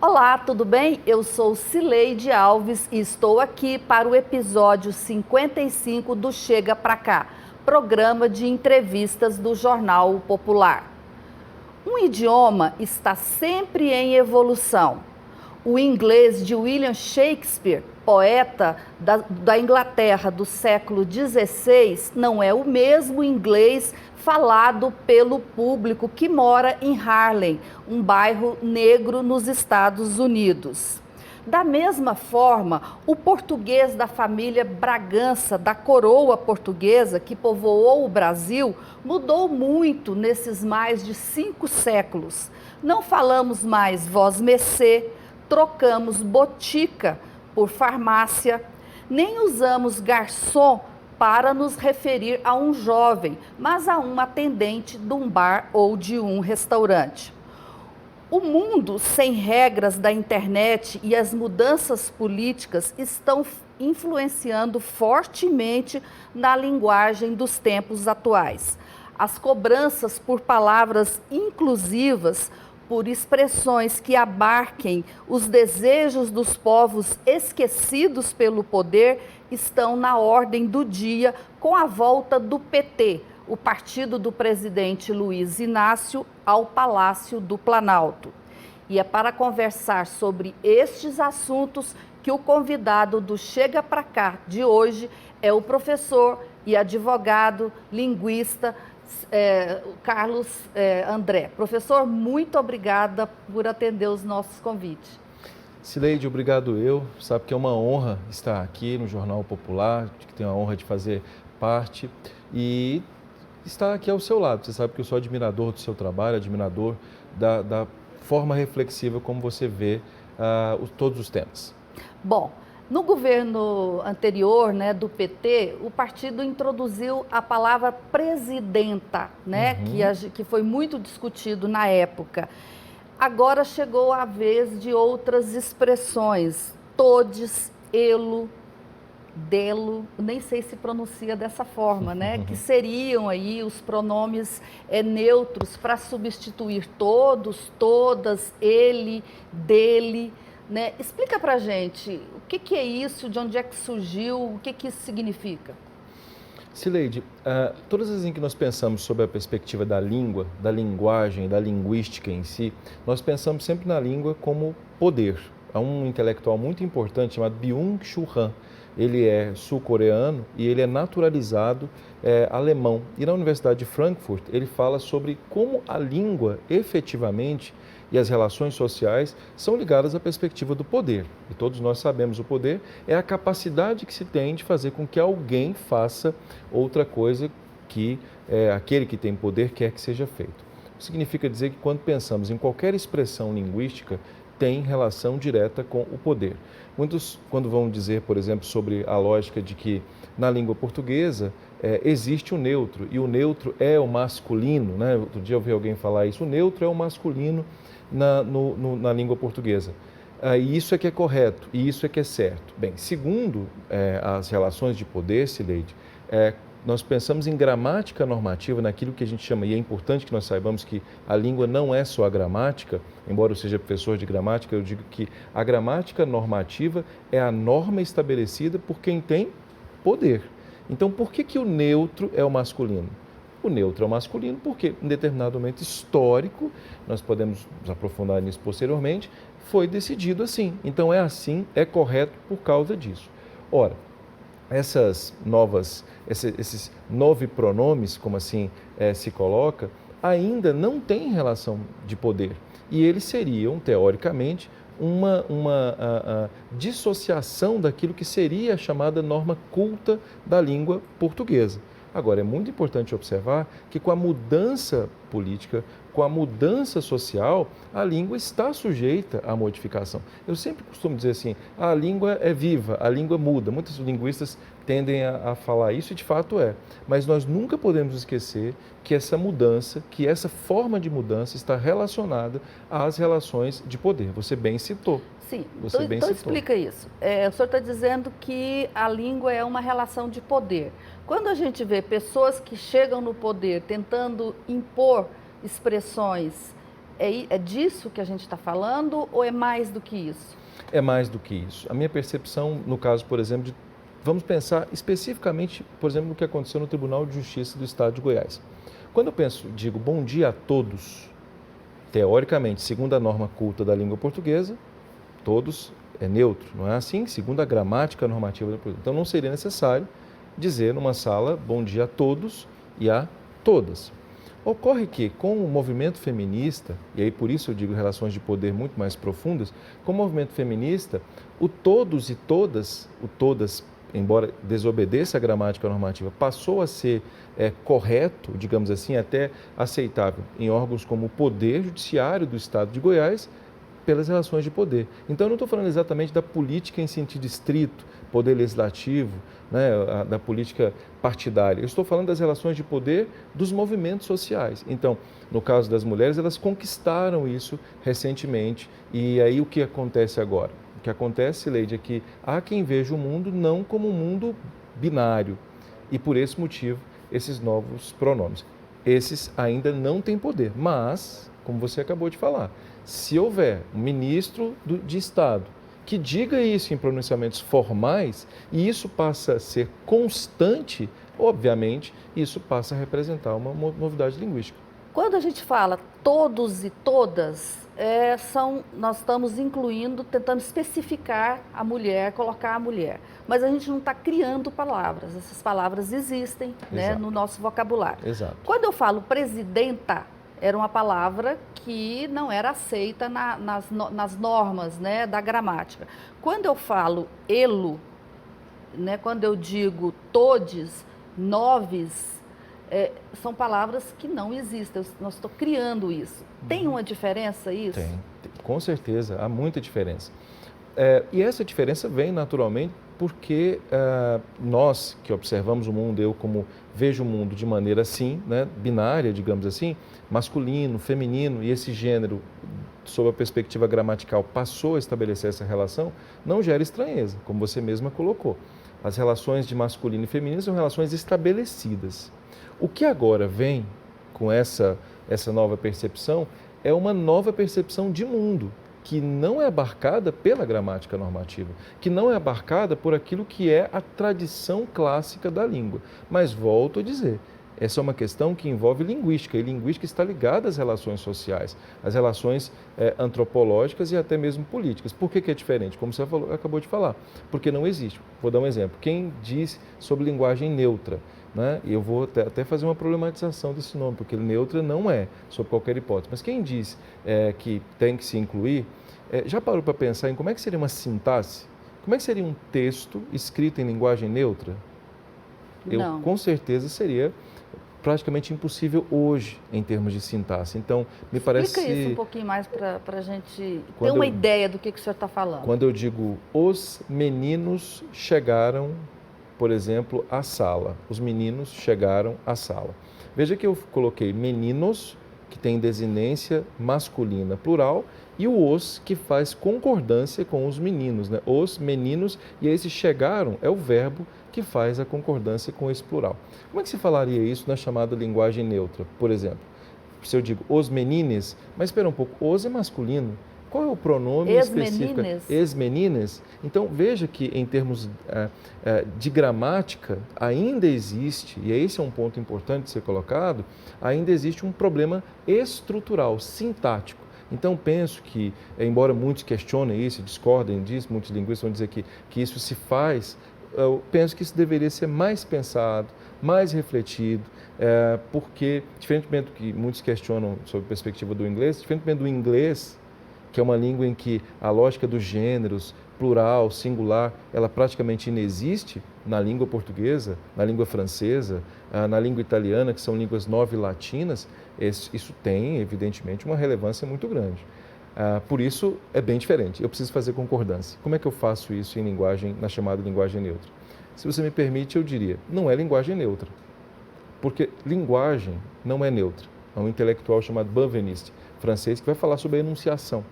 Olá, tudo bem? Eu sou Cileide Alves e estou aqui para o episódio 55 do Chega Pra Cá, programa de entrevistas do Jornal Popular. Um idioma está sempre em evolução. O inglês de William Shakespeare, poeta da Inglaterra do século XVI, não é o mesmo inglês falado pelo público que mora em Harlem, um bairro negro nos Estados Unidos. Da mesma forma, o português da família Bragança, da coroa portuguesa que povoou o Brasil, mudou muito nesses mais de 5 séculos. Não falamos mais vós-mecê, trocamos botica por farmácia, nem usamos garçom para nos referir a um jovem, mas a um atendente de um bar ou de um restaurante. O mundo sem regras da internet e as mudanças políticas estão influenciando fortemente na linguagem dos tempos atuais. As cobranças por palavras inclusivas, por expressões que abarquem os desejos dos povos esquecidos pelo poder, estão na ordem do dia com a volta do PT, o partido do presidente Luiz Inácio, ao Palácio do Planalto. E é para conversar sobre estes assuntos que o convidado do Chega Pra Cá de hoje é o professor e advogado, linguista, Carlos André. Professor, muito obrigada por atender os nossos convites. Cileide, obrigado eu. Sabe que é uma honra estar aqui no Jornal Popular, que tenho a honra de fazer parte e estar aqui ao seu lado. Você sabe que eu sou admirador do seu trabalho, admirador da forma reflexiva como você vê todos os temas. Bom, no governo anterior, né, do PT, o partido introduziu a palavra presidenta, né, que foi muito discutido na época. Agora chegou a vez de outras expressões, todes, elo, delo, nem sei se pronuncia dessa forma, né? Que seriam aí os pronomes neutros para substituir todos, todas, ele, dele, né? Explica pra gente o que é isso, de onde é que surgiu, o que isso significa? Cileide, todas as vezes em que nós pensamos sobre a perspectiva da língua, da linguagem, da linguística em si, nós pensamos sempre na língua como poder. Há um intelectual muito importante chamado Byung-Chul Han. Ele é sul-coreano e ele é naturalizado alemão. E na Universidade de Frankfurt ele fala sobre como a língua efetivamente e as relações sociais são ligadas à perspectiva do poder. E todos nós sabemos, o poder é a capacidade que se tem de fazer com que alguém faça outra coisa que aquele que tem poder quer que seja feito. Significa dizer que quando pensamos em qualquer expressão linguística, tem relação direta com o poder. Muitos, quando vão dizer, por exemplo, sobre a lógica de que na língua portuguesa existe o neutro, e o neutro é o masculino, né? Outro dia eu ouvi alguém falar isso, o neutro é o masculino na língua portuguesa. E isso é que é correto, e isso é que é certo. Bem, segundo as relações de poder, Cileide, nós pensamos em gramática normativa, naquilo que a gente chama, e é importante que nós saibamos que a língua não é só a gramática, embora eu seja professor de gramática, eu digo que a gramática normativa é a norma estabelecida por quem tem poder. Então, por que o neutro é o masculino? O neutro é o masculino porque, em determinado momento histórico, nós podemos nos aprofundar nisso posteriormente, foi decidido assim. Então, é assim, é correto por causa disso. Ora, esses nove pronomes, como assim se coloca, ainda não têm relação de poder. E eles seriam, teoricamente, uma dissociação daquilo que seria a chamada norma culta da língua portuguesa. Agora, é muito importante observar que com a mudança política, com a mudança social, a língua está sujeita à modificação. Eu sempre costumo dizer assim, a língua é viva, a língua muda. Muitos linguistas tendem a falar isso e de fato é. Mas nós nunca podemos esquecer que essa mudança, que essa forma de mudança está relacionada às relações de poder. Você bem citou. Sim, então explica isso. O senhor está dizendo que a língua é uma relação de poder. Quando a gente vê pessoas que chegam no poder tentando impor expressões É disso que a gente está falando ou é mais do que isso? É mais do que isso. A minha percepção, no caso, por exemplo, vamos pensar especificamente, por exemplo, no que aconteceu no Tribunal de Justiça do Estado de Goiás. Quando eu digo bom dia a todos, teoricamente, segundo a norma culta da língua portuguesa, todos é neutro, não é assim? Segundo a gramática normativa da portuguesa. Então, não seria necessário dizer numa sala bom dia a todos e a todas. Ocorre que, com o movimento feminista, e aí por isso eu digo relações de poder muito mais profundas, com o movimento feminista, o todos e todas, o todas, embora desobedeça a gramática normativa, passou a ser correto, digamos assim, até aceitável em órgãos como o Poder Judiciário do Estado de Goiás, pelas relações de poder. Então, eu não estou falando exatamente da política em sentido estrito, poder legislativo, né, da política partidária. Eu estou falando das relações de poder dos movimentos sociais. Então, no caso das mulheres, elas conquistaram isso recentemente. E aí, o que acontece agora? O que acontece, Leide, é que há quem veja o mundo não como um mundo binário. E, por esse motivo, esses novos pronomes. Esses ainda não têm poder, mas, como você acabou de falar, se houver um ministro de Estado que diga isso em pronunciamentos formais e isso passa a ser constante, obviamente, isso passa a representar uma novidade linguística. Quando a gente fala todos e todas, nós estamos incluindo, tentando especificar a mulher, colocar a mulher. Mas a gente não está criando palavras, essas palavras existem, né, no nosso vocabulário. Exato. Quando eu falo presidenta, era uma palavra que não era aceita nas normas, né, da gramática. Quando eu falo elo, né, quando eu digo todes, noves, são palavras que não existem, nós estou criando isso. Tem uma diferença isso? Tem, com certeza, há muita diferença. E essa diferença vem naturalmente porque nós que observamos o mundo, eu como vejo o mundo de maneira assim, né, binária, digamos assim, masculino, feminino, e esse gênero, sob a perspectiva gramatical, passou a estabelecer essa relação, não gera estranheza, como você mesma colocou. As relações de masculino e feminino são relações estabelecidas. O que agora vem com essa nova percepção é uma nova percepção de mundo, que não é abarcada pela gramática normativa, que não é abarcada por aquilo que é a tradição clássica da língua. Mas volto a dizer, essa é uma questão que envolve linguística, e linguística está ligada às relações sociais, às relações antropológicas e até mesmo políticas. Por que é diferente? Como você acabou de falar, porque não existe. Vou dar um exemplo. Quem diz sobre linguagem neutra? Né? Eu vou até fazer uma problematização desse nome, porque neutra não é, sob qualquer hipótese. Mas quem diz que tem que se incluir, já parou para pensar em como é que seria uma sintaxe? Como é que seria um texto escrito em linguagem neutra? Não. Com certeza seria praticamente impossível hoje em termos de sintaxe. Então, me parece... Explica isso um pouquinho mais para a gente ter uma ideia do que o senhor está falando. Quando eu digo os meninos chegaram, por exemplo, à sala. Os meninos chegaram à sala. Veja que eu coloquei meninos, que tem desinência masculina plural, e o os, que faz concordância com os meninos, né? Os meninos, e esse chegaram é o verbo que faz a concordância com esse plural. Como é que se falaria isso na chamada linguagem neutra, por exemplo? Se eu digo os menines, mas espera um pouco, os é masculino. Qual é o pronome específico? Ex-meninas. Então, veja que em termos de gramática, ainda existe, e esse é um ponto importante de ser colocado, ainda existe um problema estrutural, sintático. Então, penso que, embora muitos questionem isso, discordem disso, muitos linguistas vão dizer que isso se faz, eu penso que isso deveria ser mais pensado, mais refletido, porque, diferentemente do que muitos questionam sobre a perspectiva do inglês, diferentemente do inglês, que é uma língua em que a lógica dos gêneros, plural, singular, ela praticamente inexiste na língua portuguesa, na língua francesa, na língua italiana, que são línguas novilatinas, isso tem, evidentemente, uma relevância muito grande. Por isso, é bem diferente. Eu preciso fazer concordância. Como é que eu faço isso em linguagem, na chamada linguagem neutra? Se você me permite, eu diria, não é linguagem neutra. Porque linguagem não é neutra. Há um intelectual chamado Benveniste, francês, que vai falar sobre a enunciação.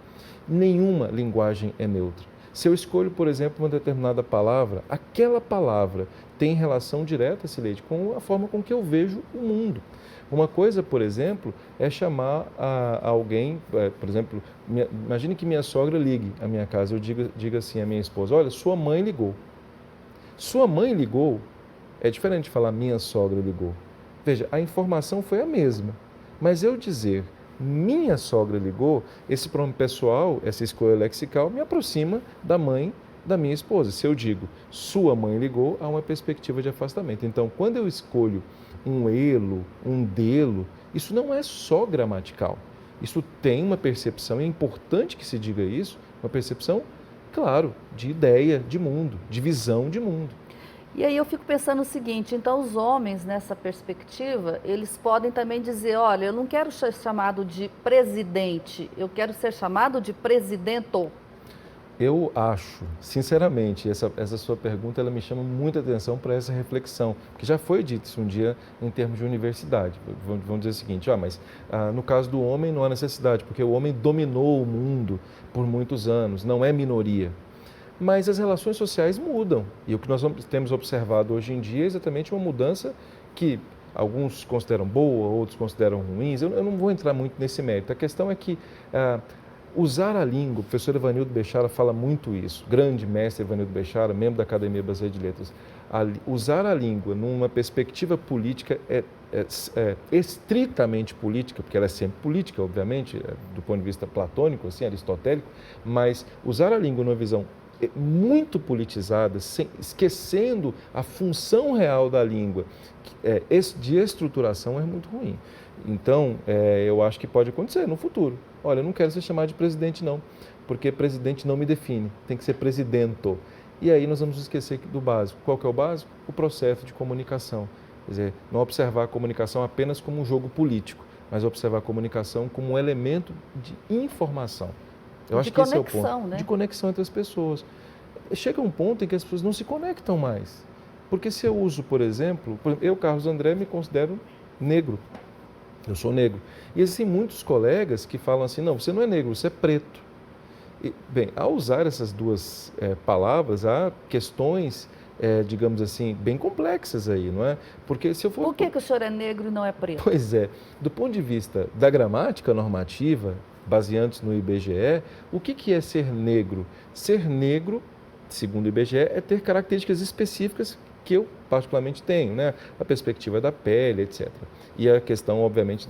Nenhuma linguagem é neutra. Se eu escolho, por exemplo, uma determinada palavra, aquela palavra tem relação direta, Cileide, com a forma com que eu vejo o mundo. Uma coisa, por exemplo, é chamar a alguém, por exemplo, imagine que minha sogra ligue à minha casa, eu diga assim à minha esposa, olha, sua mãe ligou. Sua mãe ligou, é diferente de falar minha sogra ligou. Veja, a informação foi a mesma, mas eu dizer minha sogra ligou, esse pronome pessoal, essa escolha lexical, me aproxima da mãe da minha esposa. Se eu digo sua mãe ligou, há uma perspectiva de afastamento. Então, quando eu escolho um elo, um delo, isso não é só gramatical. Isso tem uma percepção, e é importante que se diga isso, uma percepção, claro, de ideia de mundo, de visão de mundo. E aí eu fico pensando o seguinte, então os homens nessa perspectiva, eles podem também dizer, olha, eu não quero ser chamado de presidente, eu quero ser chamado de presidento. Eu acho, sinceramente, essa sua pergunta ela me chama muita atenção para essa reflexão, porque já foi dito isso um dia em termos de universidade. Vamos dizer o seguinte, mas no caso do homem não há necessidade, porque o homem dominou o mundo por muitos anos, não é minoria. Mas as relações sociais mudam, e o que nós temos observado hoje em dia é exatamente uma mudança que alguns consideram boa, outros consideram ruins. Eu não vou entrar muito nesse mérito. A questão é que usar a língua, o professor Evanildo Bechara fala muito isso, grande mestre Evanildo Bechara, membro da Academia Brasileira de Letras, usar a língua numa perspectiva política é estritamente política, porque ela é sempre política, obviamente, do ponto de vista platônico, assim, aristotélico, mas usar a língua numa visão muito politizada, esquecendo a função real da língua, de estruturação, é muito ruim. Então, eu acho que pode acontecer no futuro. Olha, eu não quero ser chamado de presidente não, porque presidente não me define, tem que ser presidento. E aí nós vamos esquecer do básico. Qual que é o básico? O processo de comunicação. Quer dizer, não observar a comunicação apenas como um jogo político, mas observar a comunicação como um elemento de informação. Eu acho que esse é o ponto. Né? De conexão entre as pessoas. Chega um ponto em que as pessoas não se conectam mais. Porque se eu uso, por exemplo, eu, Carlos André, me considero negro. Eu sou negro. E existem muitos colegas que falam assim, não, você não é negro, você é preto. E, bem, ao usar essas duas palavras, há questões, digamos assim, bem complexas aí, não é? Porque se eu for... Por que o senhor é negro e não é preto? Pois é. Do ponto de vista da gramática normativa, baseados no IBGE, o que é ser negro? Ser negro, segundo o IBGE, é ter características específicas que eu particularmente tenho, né? A perspectiva da pele, etc. E a questão, obviamente,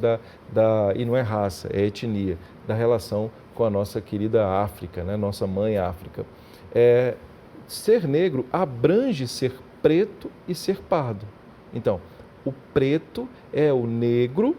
e não é raça, é etnia, da relação com a nossa querida África, né? Nossa mãe África. Ser negro abrange ser preto e ser pardo. Então, o preto é o negro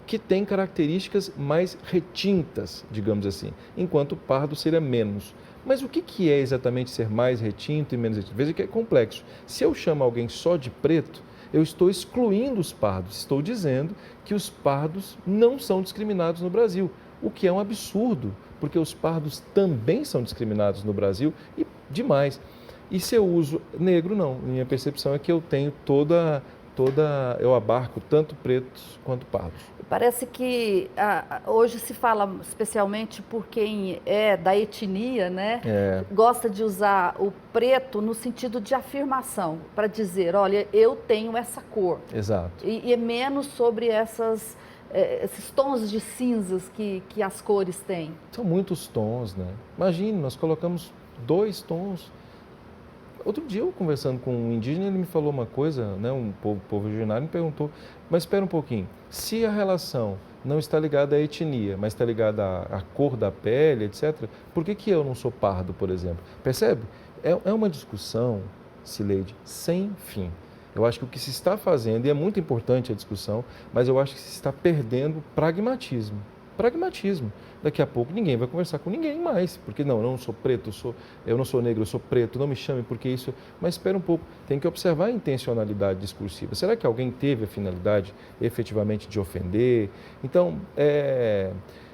que tem características mais retintas, digamos assim, enquanto o pardo seria menos. Mas o que é exatamente ser mais retinto e menos retinto? Veja que é complexo. Se eu chamo alguém só de preto, eu estou excluindo os pardos, estou dizendo que os pardos não são discriminados no Brasil, o que é um absurdo, porque os pardos também são discriminados no Brasil e demais. E se eu uso negro, não. Minha percepção é que eu tenho eu abarco tanto pretos quanto pardos. Parece que hoje se fala especialmente por quem é da etnia, né? Gosta de usar o preto no sentido de afirmação, para dizer, olha, eu tenho essa cor. Exato. E é menos sobre esses tons de cinzas que as cores têm. São muitos tons, né? Imagine, nós colocamos 2 tons. Outro dia, eu conversando com um indígena, ele me falou uma coisa, né, um povo originário, me perguntou, mas espera um pouquinho, se a relação não está ligada à etnia, mas está ligada à cor da pele, etc., por que eu não sou pardo, por exemplo? Percebe? É uma discussão, Cileide, sem fim. Eu acho que o que se está fazendo, e é muito importante a discussão, mas eu acho que se está perdendo pragmatismo. Pragmatismo. Daqui a pouco ninguém vai conversar com ninguém mais, porque não, eu não sou preto, eu não sou negro, eu sou preto, não me chame porque isso... Mas espera um pouco, tem que observar a intencionalidade discursiva. Será que alguém teve a finalidade efetivamente de ofender? Então,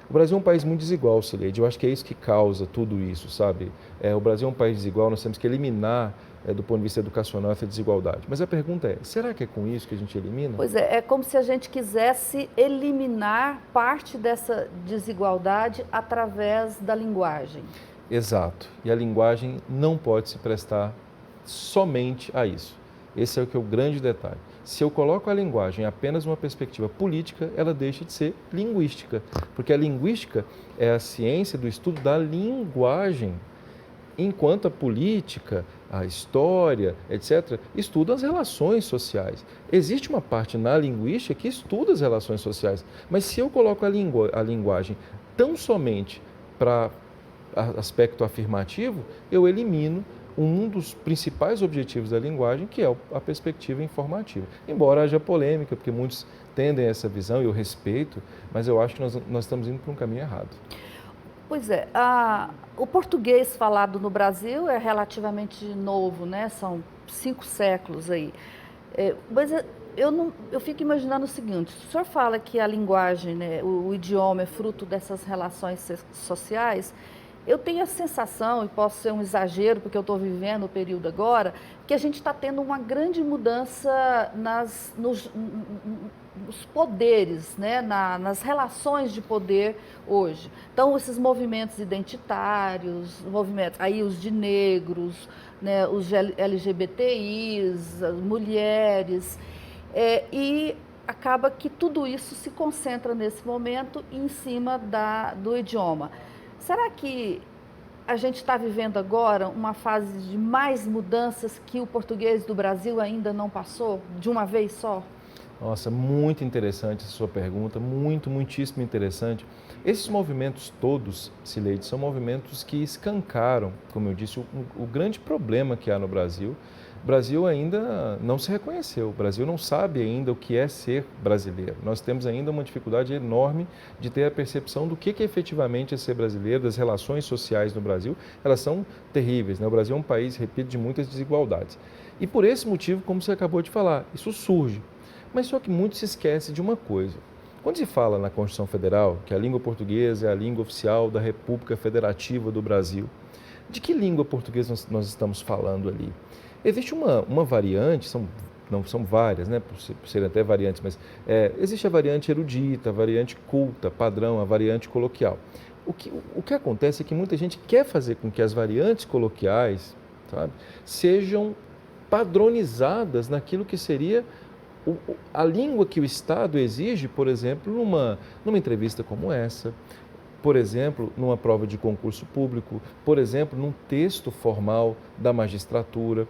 o Brasil é um país muito desigual, Cileide, eu acho que é isso que causa tudo isso, sabe? O Brasil é um país desigual, nós temos que eliminar do ponto de vista educacional essa desigualdade. Mas a pergunta é, será que é com isso que a gente elimina? Pois é como se a gente quisesse eliminar parte dessa desigualdade através da linguagem. Exato. E a linguagem não pode se prestar somente a isso. Esse é o que é o grande detalhe. Se eu coloco a linguagem apenas uma perspectiva política, ela deixa de ser linguística, porque a linguística é a ciência do estudo da linguagem, enquanto a política, a história, etc., estudam as relações sociais. Existe uma parte na linguística que estuda as relações sociais, mas se eu coloco a linguagem tão somente para aspecto afirmativo, eu elimino um dos principais objetivos da linguagem, que é a perspectiva informativa. Embora haja polêmica, porque muitos tendem a essa visão, e eu respeito, mas eu acho que nós estamos indo para um caminho errado. Pois é, o português falado no Brasil é relativamente novo, né? São 5 séculos aí. Mas eu fico imaginando o seguinte: o senhor fala que a linguagem, né, o idioma é fruto dessas relações sociais. Eu tenho a sensação, e posso ser um exagero, porque eu estou vivendo o período agora, que a gente está tendo uma grande mudança nos poderes, né? Nas relações de poder hoje. Então, esses movimentos identitários, movimentos, aí os de negros, né? Os de LGBTIs, as mulheres, e acaba que tudo isso se concentra nesse momento em cima do idioma. Será que a gente está vivendo agora uma fase de mais mudanças que o português do Brasil ainda não passou, de uma vez só? Nossa, muito interessante essa sua pergunta, muitíssimo interessante. Esses movimentos todos, Cileide, são movimentos que escancaram, como eu disse, o grande problema que há no Brasil. O Brasil ainda não se reconheceu, o Brasil não sabe ainda o que é ser brasileiro. Nós temos ainda uma dificuldade enorme de ter a percepção do que efetivamente é ser brasileiro, das relações sociais no Brasil. Elas são terríveis, né? O Brasil é um país, repito, de muitas desigualdades. E por esse motivo, como você acabou de falar, isso surge. Mas só que muito se esquece de uma coisa. Quando se fala na Constituição Federal que a língua portuguesa é a língua oficial da República Federativa do Brasil, de que língua portuguesa nós estamos falando ali? Existe uma variante, não são várias, né, por serem até variantes, mas existe a variante erudita, a variante culta, padrão, a variante coloquial. O que acontece é que muita gente quer fazer com que as variantes coloquiais, sabe, sejam padronizadas naquilo que seria a língua que o Estado exige, por exemplo, numa entrevista como essa, por exemplo, numa prova de concurso público, por exemplo, num texto formal da magistratura.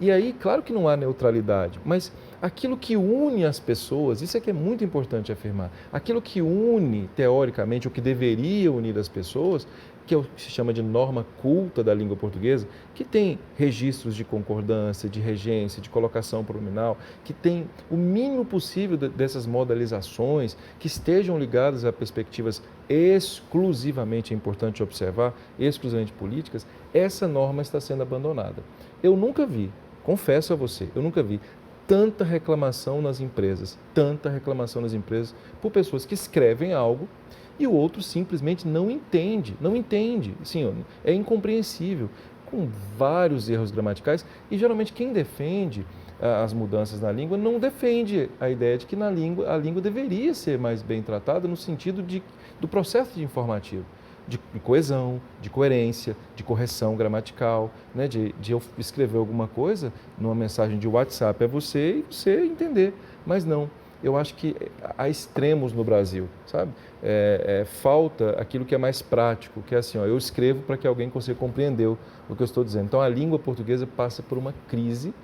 E aí, claro que não há neutralidade, mas aquilo que une as pessoas, isso é que é muito importante afirmar, aquilo que une, teoricamente, o que deveria unir as pessoas, que é o que se chama de norma culta da língua portuguesa, que tem registros de concordância, de regência, de colocação pronominal, que tem o mínimo possível dessas modalizações, que estejam ligadas a perspectivas exclusivamente, é importante observar, exclusivamente políticas. Essa norma está sendo abandonada. Eu nunca vi, confesso a você, eu nunca vi tanta reclamação nas empresas por pessoas que escrevem algo e o outro simplesmente não entende, sim, é incompreensível, com vários erros gramaticais, e geralmente quem defende as mudanças na língua não defende a ideia de que a língua deveria ser mais bem tratada no sentido do processo de informativo, de coesão, de coerência, de correção gramatical, né? de eu escrever alguma coisa numa mensagem de WhatsApp a você e você entender, mas não. Eu acho que há extremos no Brasil, sabe? Falta aquilo que é mais prático, que é assim, eu escrevo para que alguém consiga compreender o que eu estou dizendo. Então, a língua portuguesa passa por uma crise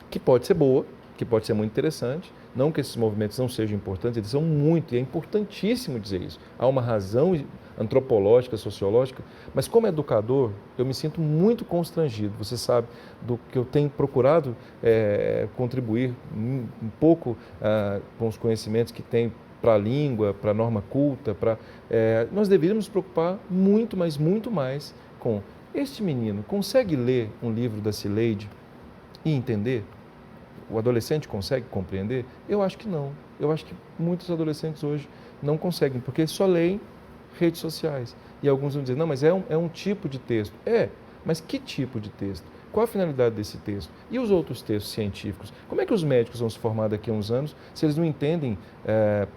que pode ser boa, que pode ser muito interessante, não que esses movimentos não sejam importantes, eles são muito, e é importantíssimo dizer isso. Há uma razão antropológica, sociológica, mas como educador, eu me sinto muito constrangido. Você sabe do que eu tenho procurado contribuir um pouco com os conhecimentos que tem para a língua, para a norma culta, nós deveríamos nos preocupar muito, mas muito mais com este menino. Consegue ler um livro da Cileide e entender? O adolescente consegue compreender? Eu acho que não. Eu acho que muitos adolescentes hoje não conseguem, porque só leem redes sociais. E alguns vão dizer, não, mas é um tipo de texto. Mas que tipo de texto? Qual a finalidade desse texto? E os outros textos científicos? Como é que os médicos vão se formar daqui a uns anos se eles não entendem,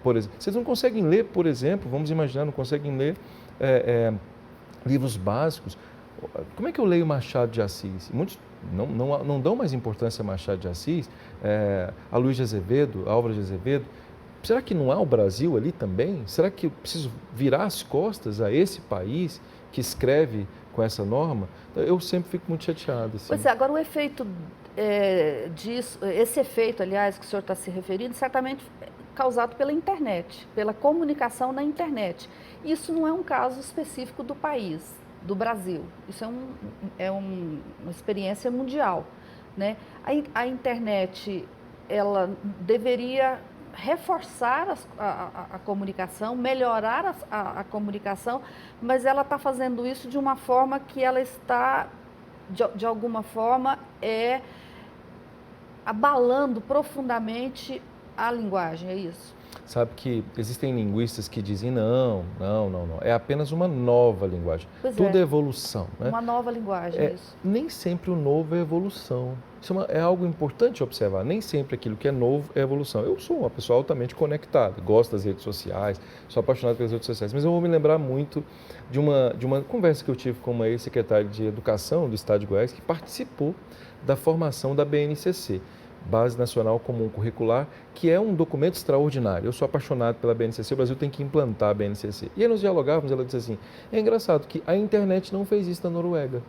por exemplo, se eles não conseguem ler, por exemplo, vamos imaginar, não conseguem ler livros básicos. Como é que eu leio Machado de Assis? Muitos não dão mais importância a Machado de Assis, a Luiz de Azevedo, a Álvaro de Azevedo. Será que não há o Brasil ali também? Será que eu preciso virar as costas a esse país que escreve com essa norma? Eu sempre fico muito chateado. Assim. Pois é, agora o efeito disso, esse efeito, aliás, que o senhor está se referindo, certamente é causado pela internet, pela comunicação na internet. Isso não é um caso específico do país, do Brasil. Isso uma experiência mundial, né? A internet, ela deveria reforçar a comunicação, melhorar a comunicação, mas ela está fazendo isso de uma forma que ela está, de alguma forma, abalando profundamente a linguagem, é isso? Sabe que existem linguistas que dizem não, é apenas uma nova linguagem. Tudo é evolução. Né? Uma nova linguagem, isso. Nem sempre o novo é evolução. Isso é algo importante observar. Nem sempre aquilo que é novo é evolução. Eu sou uma pessoa altamente conectada, gosto das redes sociais, sou apaixonado pelas redes sociais, mas eu vou me lembrar muito de uma conversa que eu tive com uma ex-secretária de Educação do Estado de Goiás, que participou da formação da BNCC. Base Nacional Comum Curricular, que é um documento extraordinário. Eu sou apaixonado pela BNCC, o Brasil tem que implantar a BNCC. E aí nós dialogávamos, ela disse assim, é engraçado que a internet não fez isso na Noruega.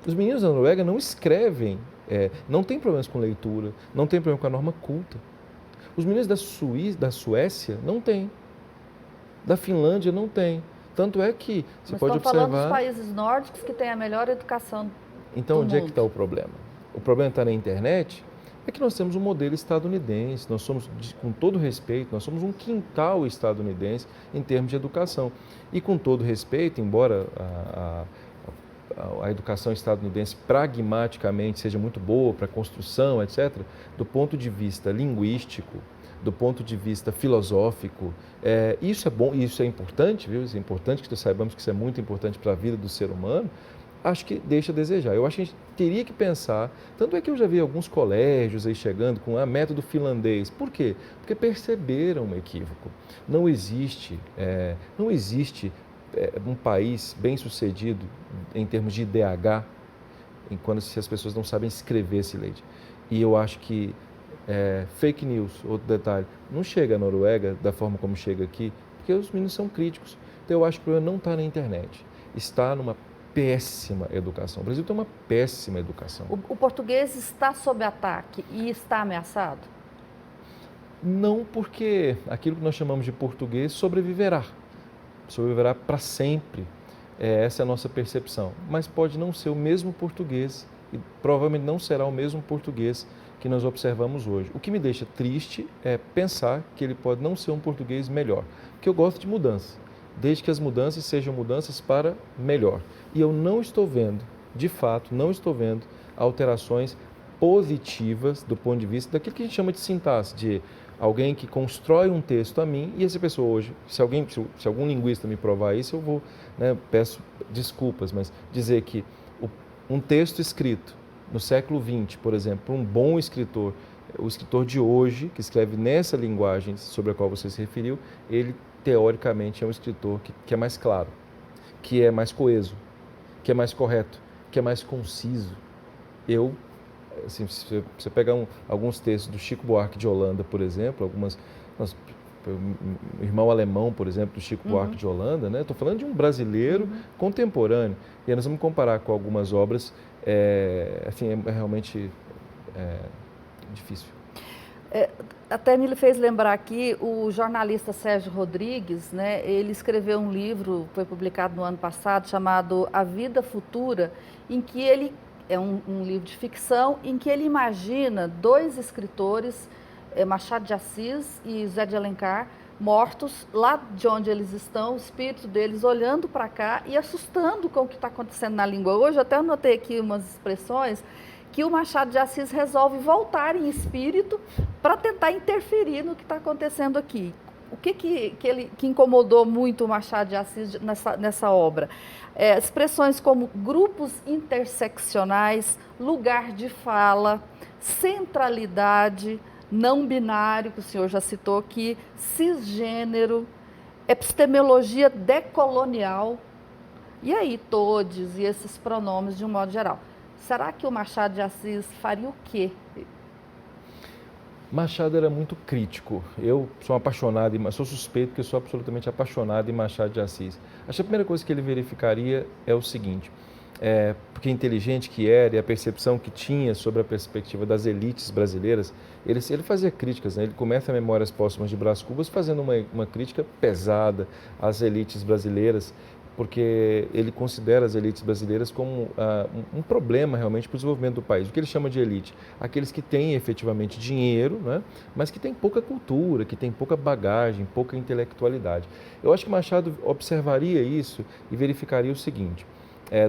Os meninos da Noruega não escrevem, não tem problemas com leitura, não tem problema com a norma culta. Os meninos da Suécia não têm, da Finlândia não tem. Tanto é que você pode observar... falando dos países nórdicos que têm a melhor educação Então, onde é que está o problema? O problema está na internet? É que nós temos um modelo estadunidense, nós somos, com todo respeito, nós somos um quintal estadunidense em termos de educação. E com todo respeito, embora a educação estadunidense pragmaticamente seja muito boa para a construção, etc., do ponto de vista linguístico, do ponto de vista filosófico, isso é bom, isso é importante, viu? Isso é importante que nós saibamos que isso é muito importante para a vida do ser humano, acho que deixa a desejar. Eu acho que a gente teria que pensar, tanto é que eu já vi alguns colégios aí chegando com método finlandês. Por quê? Porque perceberam um equívoco. Não existe um país bem-sucedido em termos de IDH, se as pessoas não sabem escrever, Cileide. E eu acho que fake news, outro detalhe, não chega à Noruega da forma como chega aqui, porque os meninos são críticos. Então eu acho que o problema não está na internet, está numa péssima educação. O Brasil tem uma péssima educação. O português está sob ataque e está ameaçado? Não, porque aquilo que nós chamamos de português sobreviverá para sempre. Essa é a nossa percepção. Mas pode não ser o mesmo português e provavelmente não será o mesmo português que nós observamos hoje. O que me deixa triste é pensar que ele pode não ser um português melhor, porque eu gosto de mudança, desde que as mudanças sejam mudanças para melhor. E eu não estou vendo, de fato, alterações positivas do ponto de vista daquilo que a gente chama de sintaxe, de alguém que constrói um texto a mim e essa pessoa hoje, se algum linguista me provar isso, eu vou, peço desculpas, mas dizer que um texto escrito no século XX, por exemplo, por um bom escritor, o escritor de hoje, que escreve nessa linguagem sobre a qual você se referiu, ele teoricamente é um escritor que é mais claro, que é mais coeso, que é mais correto, que é mais conciso. Se você pegar alguns textos do Chico Buarque de Holanda, por exemplo, o Irmão Alemão, por exemplo, do Chico Buarque de Holanda, né? Estou falando de um brasileiro contemporâneo. E aí nós vamos comparar com algumas obras, é realmente difícil. Até me fez lembrar aqui o jornalista Sérgio Rodrigues, né? Ele escreveu um livro, foi publicado no ano passado, chamado A Vida Futura, em que ele é um livro de ficção, em que ele imagina dois escritores, Machado de Assis e José de Alencar, mortos lá de onde eles estão, o espírito deles olhando para cá e assustando com o que está acontecendo na língua. Hoje eu até anotei aqui umas expressões que o Machado de Assis resolve voltar em espírito para tentar interferir no que está acontecendo aqui. O que incomodou muito o Machado de Assis nessa obra? Expressões como grupos interseccionais, lugar de fala, centralidade, não binário, que o senhor já citou aqui, cisgênero, epistemologia decolonial, E aí, todes e esses pronomes de um modo geral. Será que o Machado de Assis faria o quê? Machado era muito crítico. Eu sou apaixonado, sou suspeito porque sou absolutamente apaixonado em Machado de Assis. Acho que a primeira coisa que ele verificaria é o seguinte, porque inteligente que era e a percepção que tinha sobre a perspectiva das elites brasileiras, ele fazia críticas, né? Ele começa Memórias Póstumas de Brás Cubas fazendo uma crítica pesada às elites brasileiras, porque ele considera as elites brasileiras como um problema realmente para o desenvolvimento do país. O que ele chama de elite? Aqueles que têm efetivamente dinheiro, né? Mas que têm pouca cultura, que têm pouca bagagem, pouca intelectualidade. Eu acho que Machado observaria isso e verificaria o seguinte,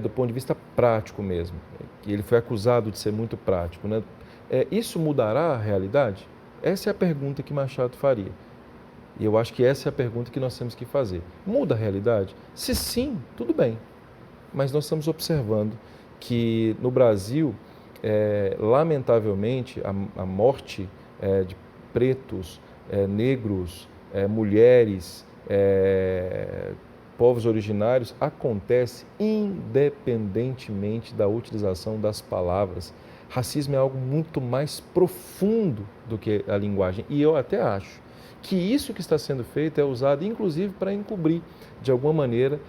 do ponto de vista prático mesmo, que ele foi acusado de ser muito prático, né? Isso mudará a realidade? Essa é a pergunta que Machado faria. E eu acho que essa é a pergunta que nós temos que fazer. Muda a realidade? Se sim, tudo bem. Mas nós estamos observando que no Brasil, lamentavelmente, a morte de pretos, negros, mulheres, povos originários acontece independentemente da utilização das palavras. Racismo é algo muito mais profundo do que a linguagem. E eu até acho que isso que está sendo feito é usado, inclusive, para encobrir, de alguma maneira,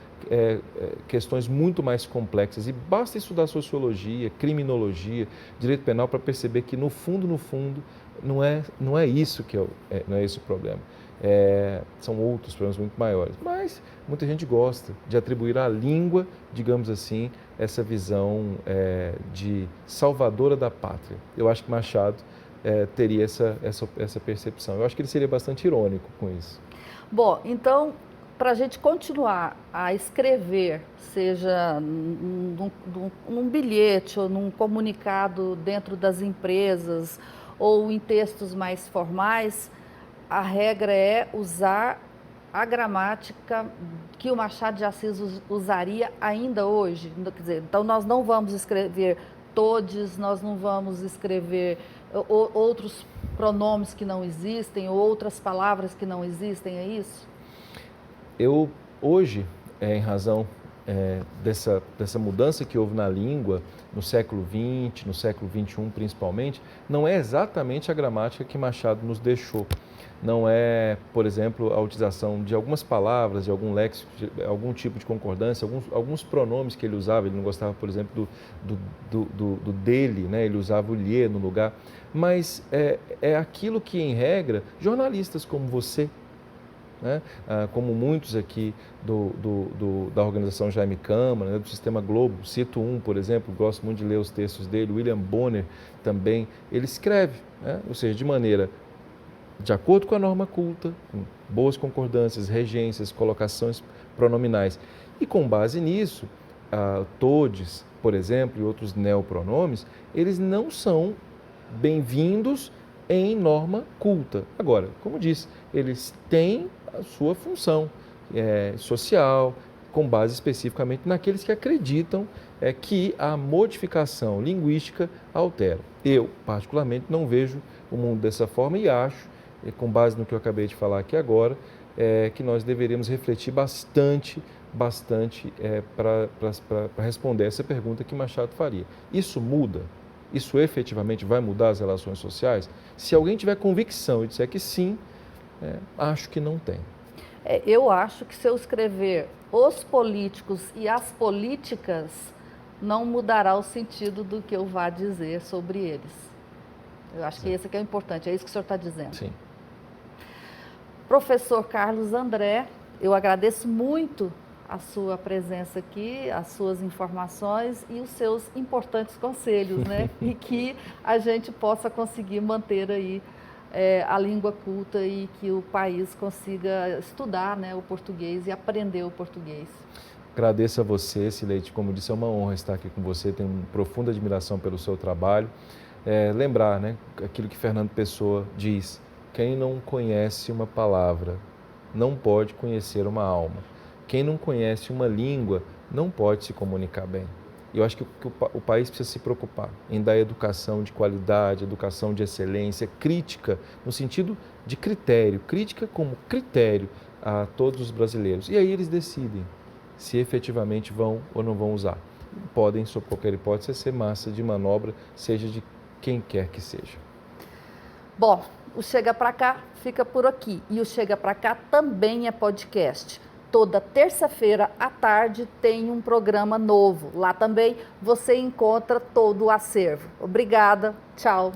questões muito mais complexas. E basta estudar sociologia, criminologia, direito penal para perceber que, no fundo, não é isso que não é esse o problema. São outros problemas muito maiores. Mas muita gente gosta de atribuir à língua, digamos assim, essa visão de salvadora da pátria. Eu acho que Machado teria essa percepção. Eu acho que ele seria bastante irônico com isso. Bom, então, para a gente continuar a escrever, seja num bilhete ou num comunicado dentro das empresas ou em textos mais formais, a regra é usar a gramática que o Machado de Assis usaria ainda hoje. Quer dizer, então, nós não vamos escrever todes, nós não vamos escrever outros pronomes que não existem, ou outras palavras que não existem, é isso? Eu, hoje, em razão dessa mudança que houve na língua no século XX, no século XXI principalmente, não é exatamente a gramática que Machado nos deixou. Não é, por exemplo, a utilização de algumas palavras, de algum léxico, de algum tipo de concordância, alguns pronomes que ele usava. Ele não gostava, por exemplo, do dele, né? Ele usava o lhe no lugar. Mas é aquilo que, em regra, jornalistas como você, né? Como muitos aqui da organização Jaime Câmara, né? Do Sistema Globo, cito um, por exemplo, gosto muito de ler os textos dele, William Bonner também, ele escreve, né? Ou seja, de maneira de acordo com a norma culta, com boas concordâncias, regências, colocações pronominais. E com base nisso, todes, por exemplo, e outros neopronomes, eles não são bem-vindos em norma culta. Agora, como disse, eles têm a sua função social, com base especificamente naqueles que acreditam que a modificação linguística altera. Eu, particularmente, não vejo o mundo dessa forma e acho, com base no que eu acabei de falar aqui agora, que nós deveríamos refletir bastante para responder essa pergunta que Machado faria. Isso muda? Isso efetivamente vai mudar as relações sociais? Se alguém tiver convicção e disser que sim, acho que não tem. Eu acho que se eu escrever os políticos e as políticas, não mudará o sentido do que eu vá dizer sobre eles. Eu acho que esse aqui é o importante, é isso que o senhor está dizendo. Sim. Professor Carlos André, eu agradeço muito a sua presença aqui, as suas informações e os seus importantes conselhos, né? E que a gente possa conseguir manter aí a língua culta e que o país consiga estudar, né, o português e aprender o português. Agradeço a você, Sileide, como disse, é uma honra estar aqui com você, tenho uma profunda admiração pelo seu trabalho. Lembrar, né, aquilo que Fernando Pessoa diz, quem não conhece uma palavra não pode conhecer uma alma. Quem não conhece uma língua não pode se comunicar bem. E eu acho que o país precisa se preocupar em dar educação de qualidade, educação de excelência, crítica, no sentido de critério, crítica como critério a todos os brasileiros. E aí eles decidem se efetivamente vão ou não vão usar. Podem, sob qualquer hipótese, ser massa de manobra, seja de quem quer que seja. Bom, o Chega Pra Cá fica por aqui e o Chega Pra Cá também é podcast. Toda terça-feira à tarde tem um programa novo. Lá também você encontra todo o acervo. Obrigada, tchau.